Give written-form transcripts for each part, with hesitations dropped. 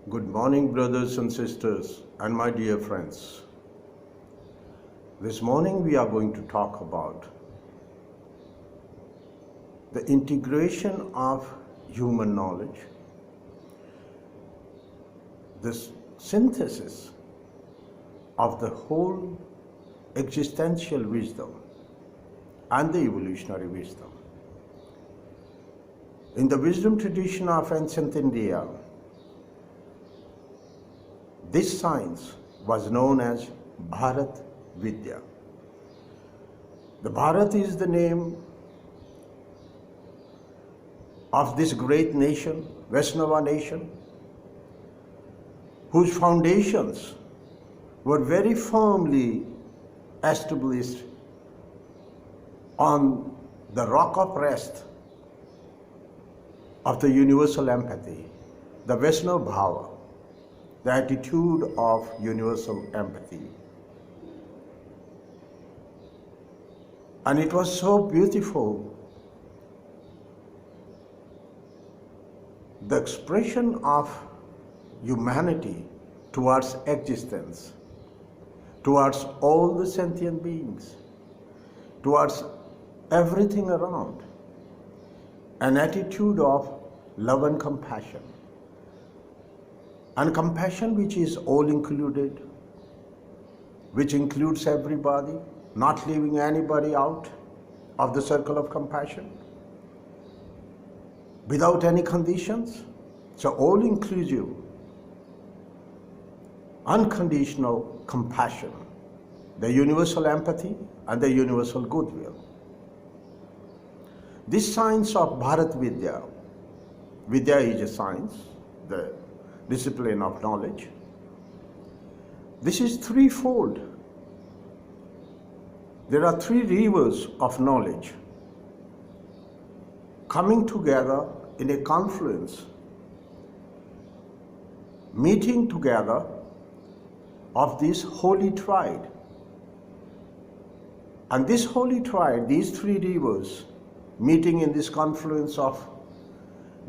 Good morning, brothers and sisters, and my dear friends. This morning we are going to talk about the integration of human knowledge, the synthesis of the whole existential wisdom and the evolutionary wisdom. In the wisdom tradition of ancient India, this science was known as Bharat Vidya. The Bharat is the name of this great nation, Vaishnava nation, whose foundations were very firmly established on the rock of rest of the universal empathy, the Vaishnava Bhava, the attitude of universal empathy. And it was so beautiful, the expression of humanity towards existence, towards all the sentient beings, towards everything around, an attitude of love and compassion. And compassion which is all included, which includes everybody, not leaving anybody out of the circle of compassion, without any conditions. So all inclusive, unconditional compassion, the universal empathy and the universal goodwill. This science of Bharat Vidya, Vidya is a science, the discipline of knowledge. This is threefold. There are three rivers of knowledge coming together in a confluence, meeting together of this holy triad. And this holy triad, these three rivers, meeting in this confluence of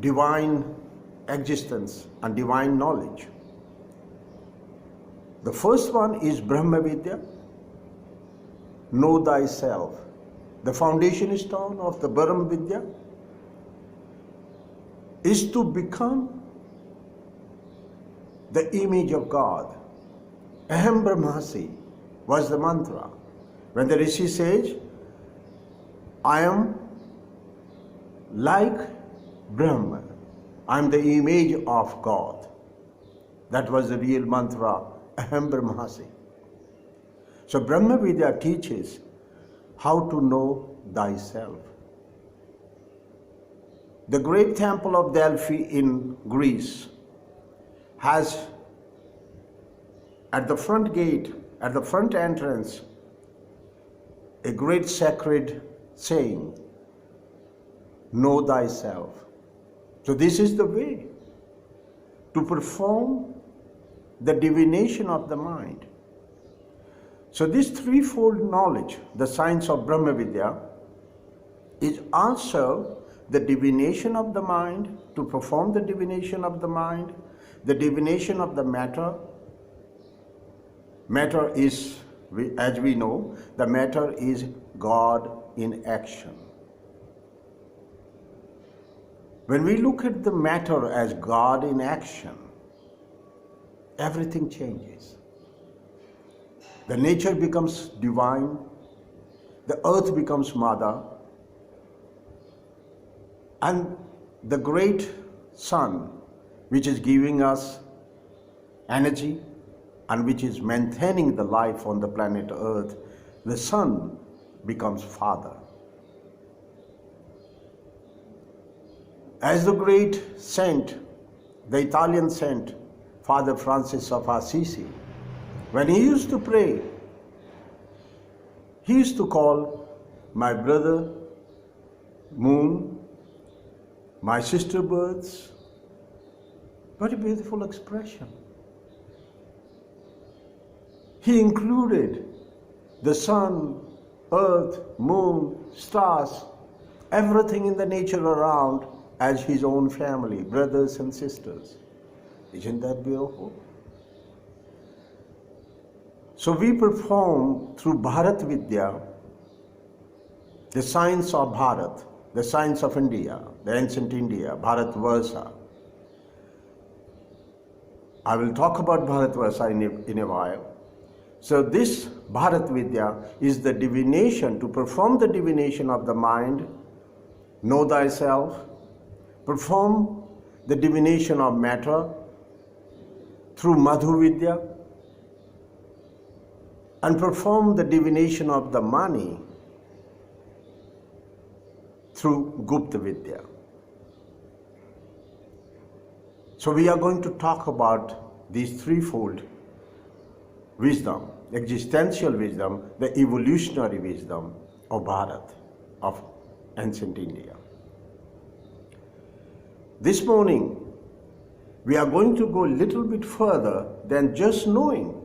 divine existence and divine knowledge. The first one is Brahm Vidya, know thyself. The foundation stone of the Brahm Vidya is to become the image of God. Aham Brahmasi was the mantra. When the Rishi says, I am like Brahma, I am the image of God. That was the real mantra, Aham Brahmasi. So Brahm Vidya teaches how to know thyself. The great temple of Delphi in Greece has at the front gate, at the front entrance, a great sacred saying, know thyself. So this is the way to perform the divination of the mind. So this threefold knowledge, the science of Brahm Vidya, is also the divination of the mind, to perform the divination of the mind, the divination of the matter. Matter is, as we know, the matter is God in action. When we look at the matter as God in action, everything changes. The nature becomes divine, the earth becomes mother, and the great sun, which is giving us energy and which is maintaining the life on the planet Earth, the sun becomes father. As the great saint, the Italian saint, Father Francis of Assisi, when he used to pray, he used to call my brother moon, my sister birds. What a beautiful expression. He included the sun, earth, moon, stars, everything in the nature around as his own family, brothers and sisters. Isn't that beautiful? So we perform through Bharat Vidya, the science of Bharat, the science of India, the ancient India, Bharatvarsha. I will talk about Bharatvarsha in a while. So this Bharat Vidya is the divination, to perform the divination of the mind, know thyself, perform the divination of matter through Madhu Vidya, and perform the divination of the money through Gupt Vidya. So we are going to talk about these threefold wisdom: existential wisdom, the evolutionary wisdom of Bharat, of ancient India. This morning, we are going to go a little bit further than just knowing.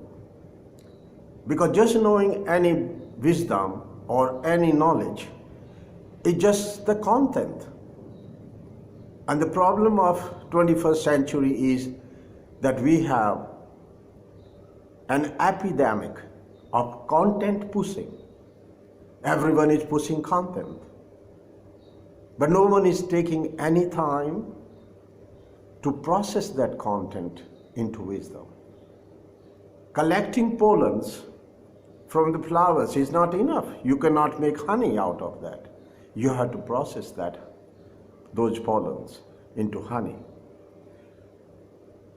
Because just knowing any wisdom or any knowledge is just the content. And the problem of 21st century is that we have an epidemic of content pushing. Everyone is pushing content. But no one is taking any time to process that content into wisdom. Collecting pollens from the flowers is not enough. You cannot make honey out of that. You have to process those pollens into honey.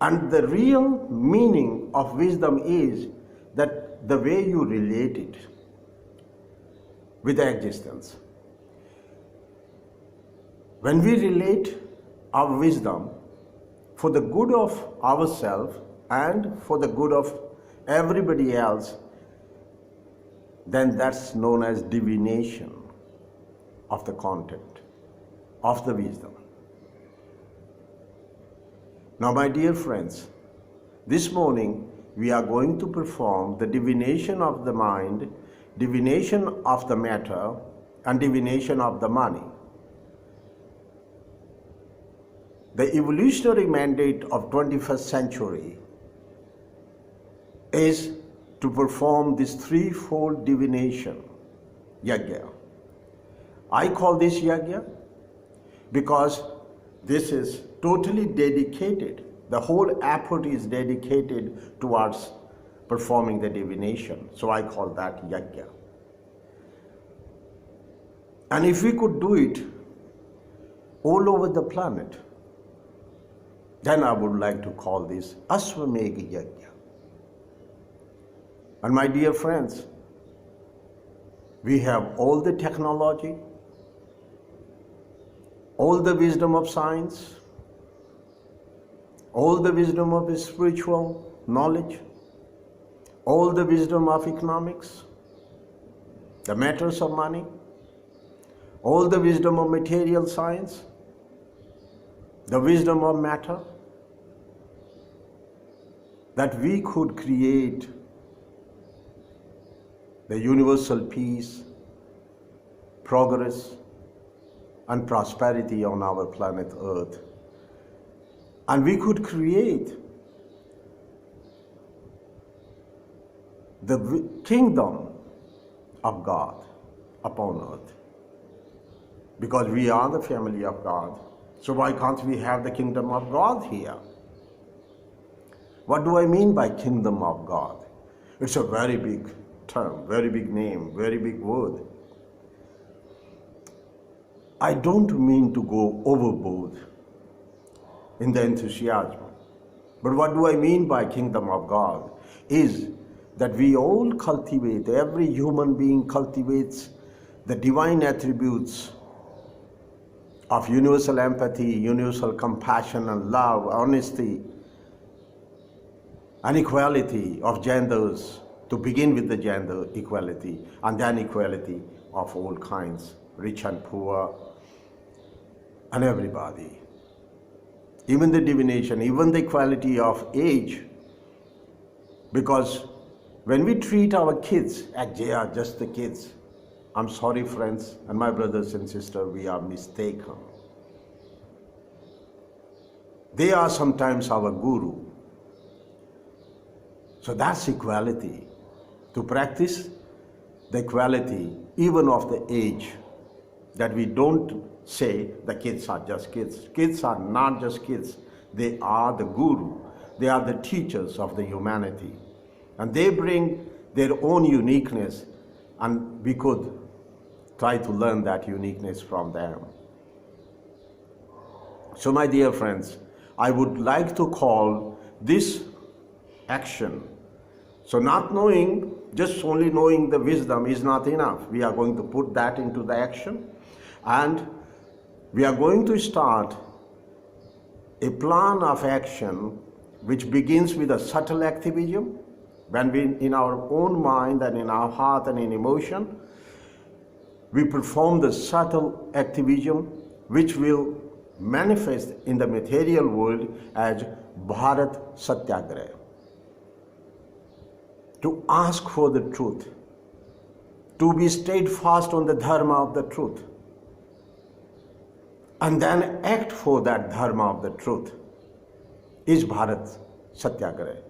And the real meaning of wisdom is that the way you relate it with the existence. When we relate our wisdom for the good of ourselves and for the good of everybody else, then that's known as divination of the content, of the wisdom. Now, my dear friends, this morning we are going to perform the divination of the mind, divination of the matter, and divination of the money. The evolutionary mandate of 21st century is to perform this threefold divination, yajna. I call this yajna because this is totally dedicated. The whole effort is dedicated towards performing the divination. So I call that yajna. And if we could do it all over the planet, then I would like to call this Aswamedha Yajna. And my dear friends, we have all the technology, all the wisdom of science, all the wisdom of spiritual knowledge, all the wisdom of economics, the matters of money, all the wisdom of material science, the wisdom of matter, that we could create the universal peace, progress, and prosperity on our planet Earth. And we could create the kingdom of God upon earth. Because we are the family of God, so why can't we have the kingdom of God here? What do I mean by kingdom of God? It's a very big term, very big name, very big word. I don't mean to go overboard in the enthusiasm. But what do I mean by kingdom of God is that we all cultivate, every human being cultivates the divine attributes of universal empathy, universal compassion and love, honesty, and equality of genders, to begin with the gender equality, and then equality of all kinds, rich and poor, and everybody. Even the divination, even the equality of age. Because when we treat our kids as they are just the kids, I'm sorry friends and my brothers and sisters, we are mistaken. They are sometimes our guru. So that's equality. To practice the equality even of the age, that we don't say the kids are just kids. Kids are not just kids. They are the guru. They are the teachers of the humanity. And they bring their own uniqueness, and we could try to learn that uniqueness from them. So my dear friends, I would like to call this action. So not knowing, just only knowing the wisdom is not enough. We are going to put that into the action, and we are going to start a plan of action which begins with a subtle activism, when we, in our own mind and in our heart and in emotion, we perform the subtle activism which will manifest in the material world as Bharat Satyagraha. To ask for the truth, to be steadfast on the dharma of the truth, and then act for that dharma of the truth is Bharat Satyagraha.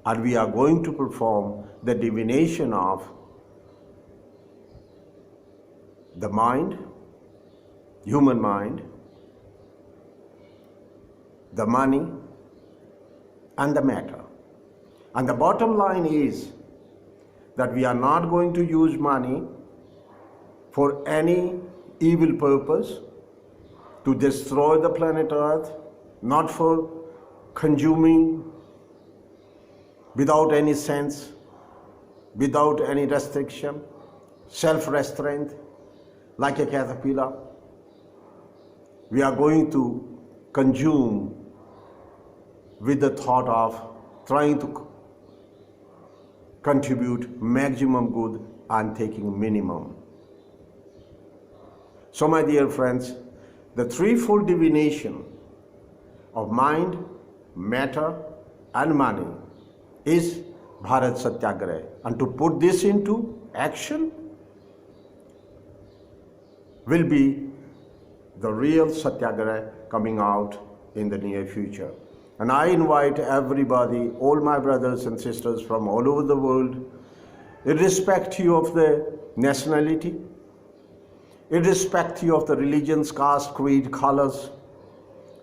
And we are going to perform the divination of the mind, human mind, the money, and the matter. And the bottom line is that we are not going to use money for any evil purpose, to destroy the planet Earth, not for consuming without any sense, without any restriction, self-restraint, like a caterpillar. We are going to consume with the thought of trying to contribute maximum good and taking minimum. So my dear friends, the threefold divination of mind, matter, and money is Bharat Satyagraha. And to put this into action will be the real Satyagraha coming out in the near future. And I invite everybody, all my brothers and sisters from all over the world, irrespective of the nationality, irrespective of the religions, caste, creed, colors,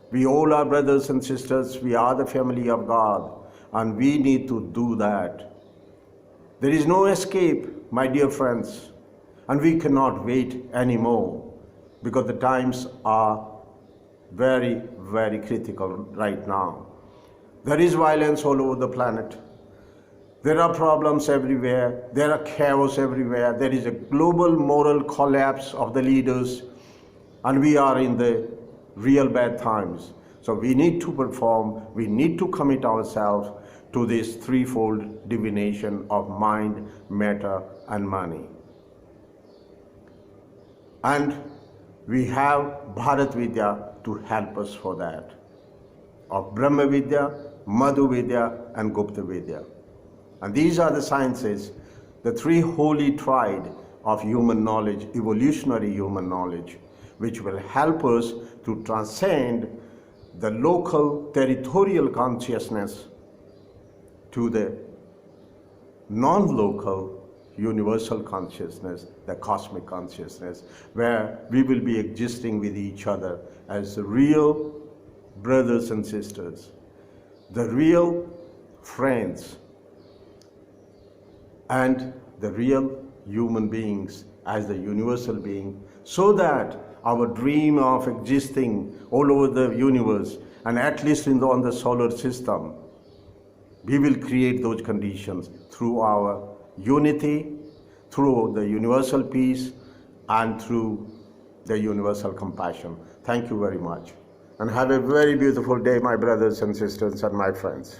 we all are brothers and sisters. We are the family of God, and we need to do that. There is no escape, my dear friends, and we cannot wait anymore, because the times are very, very critical right now. There is violence all over the planet. There are problems everywhere. There are chaos everywhere. There is a global moral collapse of the leaders, and we are in the real bad times. So we need to perform, we need to commit ourselves to this threefold divination of mind, matter, and money. And we have Bharat Vidya to help us for that, of Brahm Vidya, Madhu Vidya, and Gupt Vidya. And these are the sciences, the three holy triad of human knowledge, evolutionary human knowledge, which will help us to transcend the local territorial consciousness to the non-local universal consciousness, the cosmic consciousness, where we will be existing with each other as real brothers and sisters, the real friends, and the real human beings as the universal being, so that our dream of existing all over the universe, and at least on the solar system, we will create those conditions through our unity, through the universal peace, and through the universal compassion. Thank you very much. And have a very beautiful day, my brothers and sisters and my friends.